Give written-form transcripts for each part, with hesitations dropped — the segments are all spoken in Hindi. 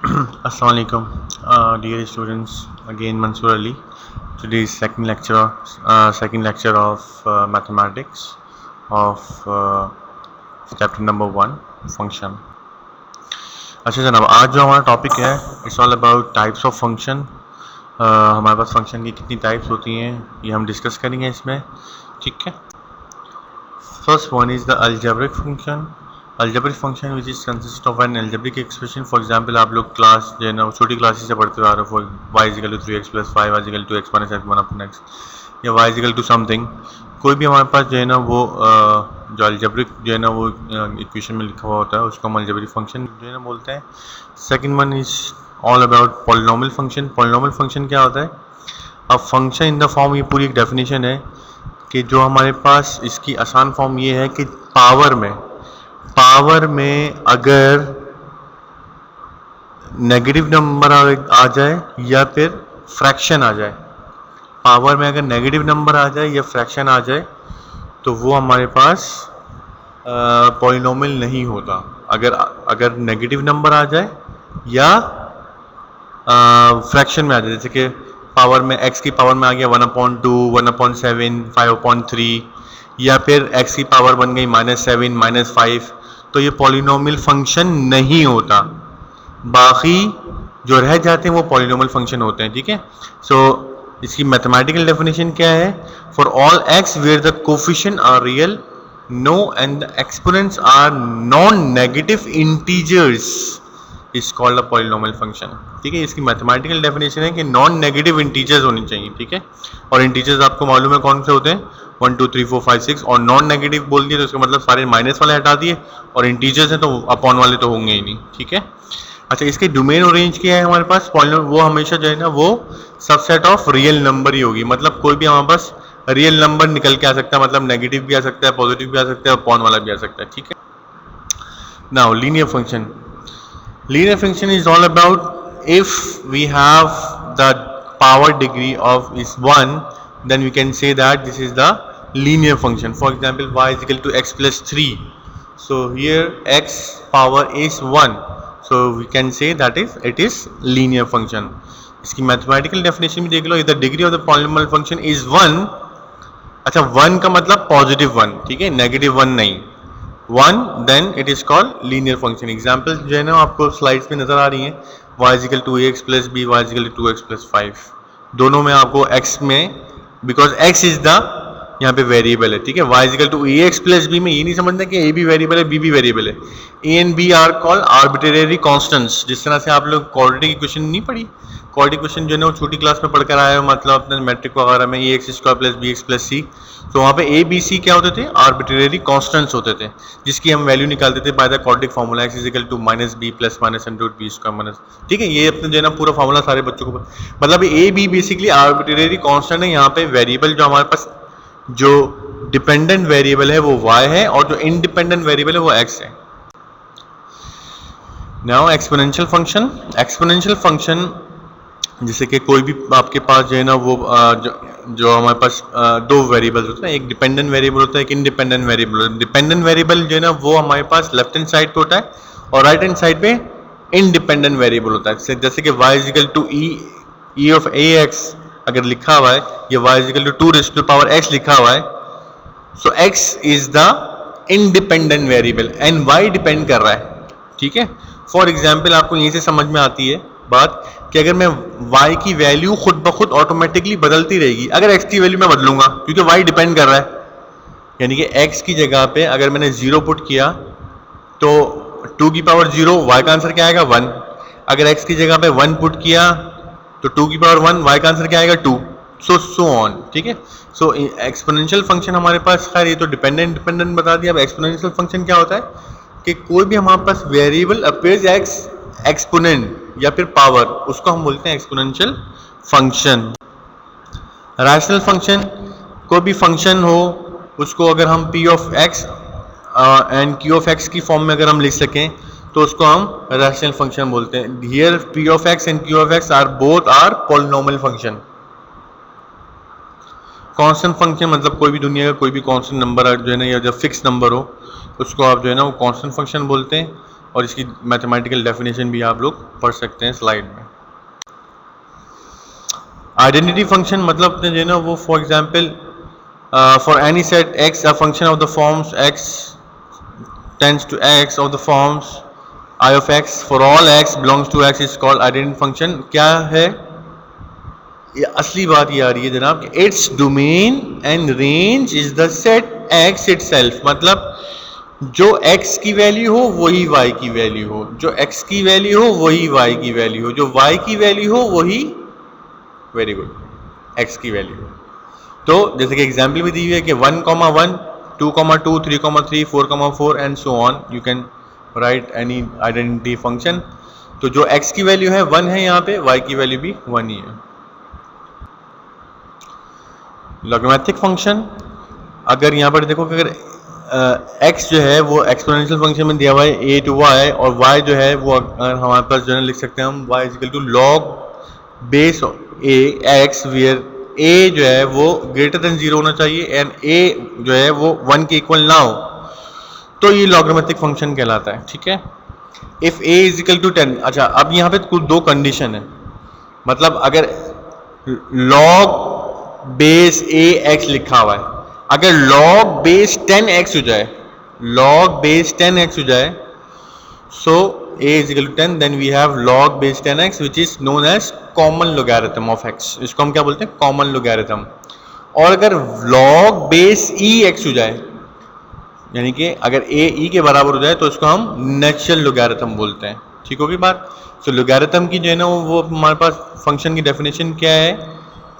Assalamu alaikum, dear students. Again, Mansoor Ali. Today's second lecture of mathematics of chapter number 1, function. अच्छा जनाब, आज जो हमारा टॉपिक है it's all about types of function. हमारे पास फंक्शन की कितनी टाइप्स होती हैं ये हम डिस्कस करेंगे इसमें. ठीक है. First one is the algebraic function. Algebraic function which is consist of N algebraic expression. For example आप लोग क्लास जो है ना छोटी क्लासेस से पढ़ते आ रहे हो. For y equal to 3x plus 5, y equal to x minus x 1 upon x, या y इजिकल टू समथिंग. कोई भी हमारे पास जो है ना वो जो अलजेब्रिक जो है ना वो इक्वेशन में लिखा हुआ होता है उसको हम अलजेब्रिक फंक्शन जो है ना बोलते हैं. Second one is all about polynomial function. Polynomial function क्या होता है? अब फंक्शन इन द फॉर्म, ये पूरी एक डेफिनेशन है कि जो हमारे पास इसकी आसान फॉर्म ये है कि पावर में अगर नेगेटिव नंबर आ जाए या फिर फ्रैक्शन आ जाए, पावर में अगर नेगेटिव नंबर आ जाए या फ्रैक्शन आ जाए तो वो हमारे पास पॉलिनोमियल नहीं होता. अगर नेगेटिव नंबर आ जाए या फ्रैक्शन में आ जाए, जैसे कि पावर में x की पावर में आ गया 1/2, 1/7, 5/3, या फिर x की पावर बन गई -7, -5, तो ये पॉलिनोमियल फंक्शन नहीं होता. बाकी जो रह जाते हैं वो पॉलिनोमियल फंक्शन होते हैं. ठीक है. सो इसकी मैथमेटिकल डेफिनेशन क्या है? For all x where the coefficient are real, no and the exponents are non negative integers is called a polynomial function. ठीक है. इसकी मैथमेटिकल डेफिनेशन है कि नॉन नेगेटिव इंटीजर्स होनी चाहिए. ठीक है. और इंटीजर्स आपको मालूम है कौन से होते हैं? 1 2 3 4 5 6. और नॉन नेगेटिव बोल दिए तो इसका मतलब सारे माइनस वाले हटा दिए, और इंटीजर्स हैं तो अपॉन वाले तो होंगे ही नहीं. ठीक है. अच्छा, इसके डोमेन और रेंज क्या है हमारे पास? वो हमेशा जो है ना वो सबसेट ऑफ रियल नंबर ही होगी. मतलब कोई भी हमारे पास रियल नंबर निकल के आ सकता है, मतलब नेगेटिव भी आ सकता है, पॉजिटिव भी आ सकता है, अपॉन वाला भी आ सकता है. ठीक है. Now linear function. Linear function is all about if we have the power degree of is 1, then we can say that this is the linear function. For example, y is equal to x plus 3. So here x power is 1. So we can say that it is linear function. इसकी mathematical definition भी देख लो. If the degree of the polynomial function is 1, अच्छा 1 का मतलब पॉजिटिव 1, ठीक है, नेगेटिव 1 नहीं, 1, then it is called linear function. Example जो है ना आपको स्लाइड्स में नजर आ रही हैं. y equal to ax plus b, y equal to 2x plus 5. दोनों में आपको x में, बिकॉज x इज द यहाँ पे वेरिएबल है. ठीक है. y equal to ax plus b में ये नहीं समझना कि a भी वेरिएबल है, b भी वेरिएबल है. a and b are called arbitrary constants. जिस तरह से आप लोग क्वाड्रेटिक इक्वेशन नहीं पढ़ी, क्वाड्रेटिक इक्वेशन जो है ना वो छोटी क्लास में पढ़कर आए हो, मतलब अपने मैट्रिक वगैरह में ax² plus bx plus c. तो वहाँ पे a b c क्या होते थे? आर्बिट्रेरी कांस्टेंट्स होते थे, जिसकी हम वैल्यू निकालते थे by the quadratic formula x equal to -b plus -√b²। Minus, ठीक है. ये अपने जो है ना पूरा फार्मूला सारे बच्चों को, मतलब a b basically arbitrary constant है. यहाँ पे वेरिएबल जो हमारे पास जो डिपेंडेंट वेरिएबल है वो y है, और जो इंडिपेंडेंट वेरिएबल है वो x है. Now exponential function. Exponential function जैसे कि कोई भी आपके पास जो है ना वो जो हमारे पास दो वेरिएबल्स होते हैं, एक डिपेंडेंट वेरिएबल होता है, एक इंडिपेंडेंट वेरिएबल होता है. डिपेंडेंट वेरिएबल जो है ना वो हमारे पास लेफ्ट हैंड साइड पे होता है, और राइट हैंड साइड पे इंडिपेंडेंट वेरिएबल होता है. जैसे कि y equal to e of ax अगर लिखा हुआ है, या y इजिकल टू 2 x लिखा हुआ है, so x is the independent variable and y depend कर रहा है. ठीक है. फॉर एग्जाम्पल आपको यहीं से समझ में आती है बात कि अगर मैं y की वैल्यू खुद ब खुद ऑटोमेटिकली बदलती रहेगी अगर x की वैल्यू मैं बदलूंगा, क्योंकि y डिपेंड कर रहा है. यानी कि x की जगह पे अगर मैंने 0 पुट किया तो 2 की पावर 0, y का आंसर क्या आएगा? 1. अगर x की जगह पे 1 पुट किया तो 2 की पावर 1, y का आंसर क्या आएगा? 2. So on. ठीक है. सो एक्सपोनेंशियल फंक्शन हमारे पास, खैर ये तो डिपेंडेंट बता दिया. अब एक्सपोनेंशियल फंक्शन क्या होता है कि कोई भी हमारे पास वेरिएबल अपीयर्स एक्स एक्सपोनेंट या फिर पावर, उसको हम बोलते हैं एक्सपोनेंशियल फंक्शन. रैशनल फंक्शन, कोई भी फंक्शन हो उसको अगर हम p of x and q of x की फॉर्म में अगर हम लिख सकें तो उसको हम रैशनल फंक्शन बोलते हैं. Here p of x and q of x are both are polynomial function. Constant function मतलब कोई भी दुनिया का कोई भी कांस्टेंट नंबर जो है ना, या जब फिक्स नंबर हो उसको आप जो है ना वो कांस्टेंट फंक्शन बोलते हैं. और इसकी मैथमेटिकल डेफिनेशन भी आप लोग पढ़ सकते हैं स्लाइड में। आइडेंटिटी फंक्शन मतलब जो है ना वो for example for any set x a function of the forms x tends to x of the forms I of x for all x belongs to x is called identity function। क्या है ये असली बात ये आ रही है जनाब, its domain and range is the set x itself। मतलब जो x की वैल्यू हो वही y की वैल्यू हो, जो x की वैल्यू हो वही y की वैल्यू हो, जो y की वैल्यू हो वही, वेरी गुड, x की वैल्यू हो। तो जैसे कि एग्जाम्पल भी दी हुई है कि 1,1, 2,2, 3,3, 4,4 and so on, you can write any identity function. तो जो x की वैल्यू है 1 है, यहाँ पे y की वैल्यू भी 1 ही है। लॉगरिथमिक फंक्शन, अगर यहाँ पर देखो कि अगर x जो है वो एक्सपोनेंशियल फंक्शन में दिया हुआ है a to y, और y जो है वो अगर हमारे पास जो है लिख सकते हैं हम y is equal to log base a x, where a जो है वो ग्रेटर देन 0 होना चाहिए एंड a जो है वो 1 के इक्वल ना हो, तो ये लॉगरिथमिक फंक्शन कहलाता है। ठीक है, if a is equal to 10। अच्छा, अब यहाँ पे कुछ दो कंडीशन है, मतलब अगर log बेस a x लिखा हुआ है, अगर log बेस 10x हो जाए, log बेस 10x हो जाए, so a is equal to 10, then we have log base 10x which is known as common logarithm of x। इसको हम क्या बोलते हैं, common logarithm। और अगर log base ex हो जाए, यानी कि अगर a e के बराबर हो जाए, तो इसको हम नेचुरल लोगैरिथम बोलते हैं। ठीक होगी बात। तो लोगैरिथम की जो है ना वो हमारे पास फंक्शन की डेफिनेशन क्या है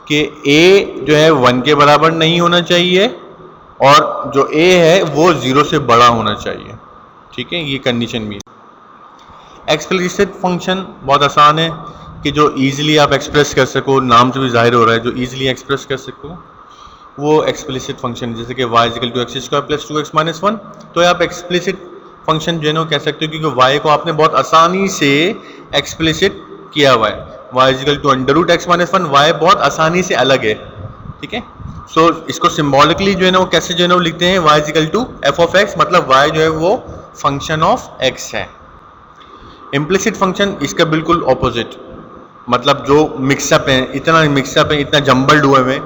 कि a जो है 1 के बराबर नहीं होना चाहिए और जो a है वो 0 से बड़ा होना चाहिए। ठीक है, ये कंडीशन भी है। एक्सप्लिसिट फंक्शन बहुत आसान है कि जो इजीली आप एक्सप्रेस कर सको, नाम से भी जाहिर हो रहा है, जो इजीली एक्सप्रेस कर सको वो एक्सप्लिसिट फंक्शन, जैसे कि y equal to x square plus 2x minus 1। तो आप एक्सप्लिसिट फंक्शन जो है ना कह सकते हो, क्योंकि y को आपने बहुत आसानी से एक्सप्लिसिट किया हुआ है। y equal to under root x minus 1, y बहुत आसानी से अलग है। ठीक है, सो इसको सिम्बॉलिकली जो है ना वो कैसे जो है ना वो लिखते हैं, y equal to f of x, मतलब y जो है वो फंक्शन ऑफ x है। इम्प्लिसिट फंक्शन इसका बिल्कुल ऑपोजिट, मतलब जो मिक्सअप है, इतना मिक्सअप है, इतना जम्बल्ड हुए में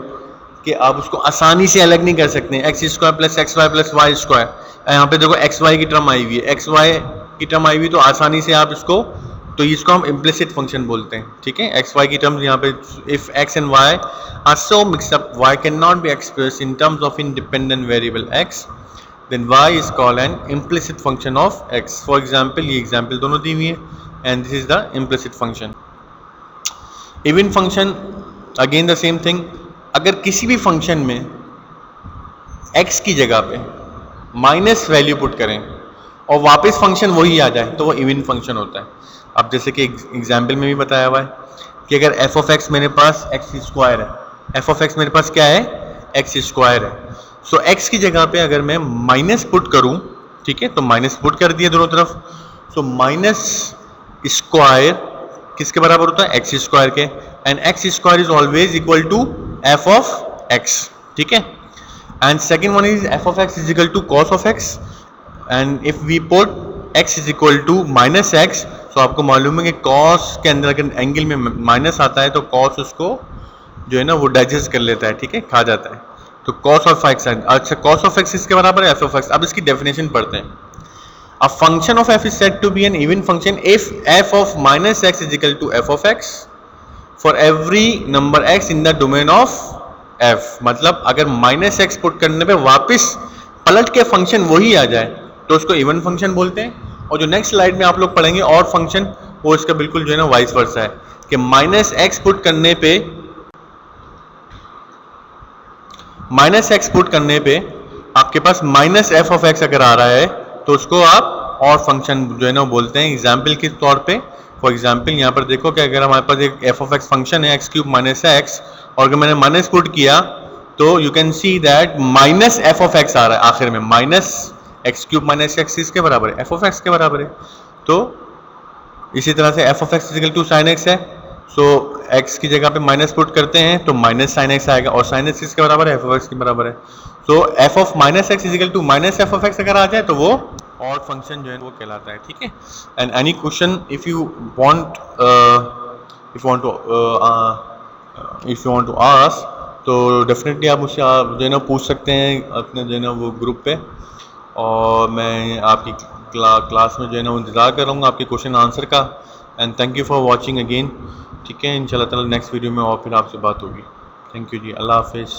कि आप उसको आसानी से अलग नहीं कर सकते। X square plus x y plus y square, यहाँ पे देखो एक्स वाई की टर्म आई हुई है, एक्स वाई की टर्म आई हुई, तो आसानी से आप इसको, तो इसको हम इम्प्लिसिट फंक्शन बोलते हैं। ठीक है, एक्स वाई की टर्म्स यहाँ पे, if x and y are so mix up, y can not be express in terms of independent variable x, then y is called an implicit function of x। for example, ये example दोनों दी हुई है and this is the implicit function। even function again the same thing, अगर किसी भी फंक्शन में x की जगह पे माइनस वैल्यू पुट करें और वापस फंक्शन वही आ जाए तो वो इवन फंक्शन होता है। अब जैसे कि एग्जाम्पल में भी बताया हुआ है कि अगर एफ ऑफ एक्स मेरे पास एक्स स्क्वायर है, एफ ऑफ एक्स मेरे पास क्या है, एक्स स्क्वायर है, सो x की जगह पे अगर मैं माइनस पुट करूं, ठीक है, तो माइनस पुट कर दिया दोनों तरफ, सो माइनस स्क्वायर किसके बराबर होता है, एक्स स्क्वायर के, and x square is always equal to f of x. ठीक है, and second one is f of x is equal to cos of x, and if we put x is equal to minus x, तो आपको मालूम है कि कॉस के अंदर अगर एंगल में माइनस आता है तो कॉस उसको जो है ना वो डाइजेस्ट कर लेता है, ठीक है, खा जाता है, तो cos ऑफ एक्स। अच्छा, cos ऑफ एक्स इसके बराबर है f ऑफ एक्स। अब इसकी डेफिनेशन पढ़ते हैं। A function of f is said to be an even function if f of minus x is equal to f of x for every number x in the domain of f। मतलब अगर माइनस एक्स पुट करने पे वापस पलट के फंक्शन वही आ जाए तो उसको इवन फंक्शन बोलते हैं। और जो नेक्स्ट स्लाइड में आप लोग पढ़ेंगे और फंक्शन, वो इसका बिल्कुल जो है ना वाइस वर्सा है कि माइनस एक्स पुट करने पे, माइनस एक्स पुट करने पे आपके पास माइनस एफ ऑफ एक्स अगर आ रहा है तो उसको आप और फंक्शन जो है ना बोलते हैं। एग्जाम्पल के तौर पे, फॉर एग्जाम्पल यहाँ पर देखो कि अगर हमारे पास एक एफ ऑफ एक्स फंक्शन है एक्स क्यूब माइनस एक्स, और अगर मैंने माइनस पुट किया तो you can see that minus F of X आ रहा है आखिर में, minus X cube minus X किसके बराबर है, एफ ऑफ एक्स के बराबर है। तो इसी तरह से f of x equal to sine x है, सो x की जगह पे माइनस पुट करते हैं तो माइनस साइन एक्स आएगा, और साइन एक्स किसके बराबर है, एफ ऑफ एक्स के बराबर है। So F of minus x is equal to minus F of X अगर आ जाए तो वो ऑड फंक्शन जो है वो कहलाता है, ठीक है। And any question if you want to ask, तो डेफिनेटली आप मुझसे जो है ना पूछ सकते हैं अपने जो है ना वो ग्रुप पे, और मैं आपकी क्लास में जो है ना इंतज़ार करूँगा आपके क्वेश्चन आंसर का। And thank you for watching again, ठीक है। इंशाल्लाह ताला नेक्स्ट वीडियो में और फिर आपसे बात होगी। थैंक यू जी, अल्लाह हाफिज़।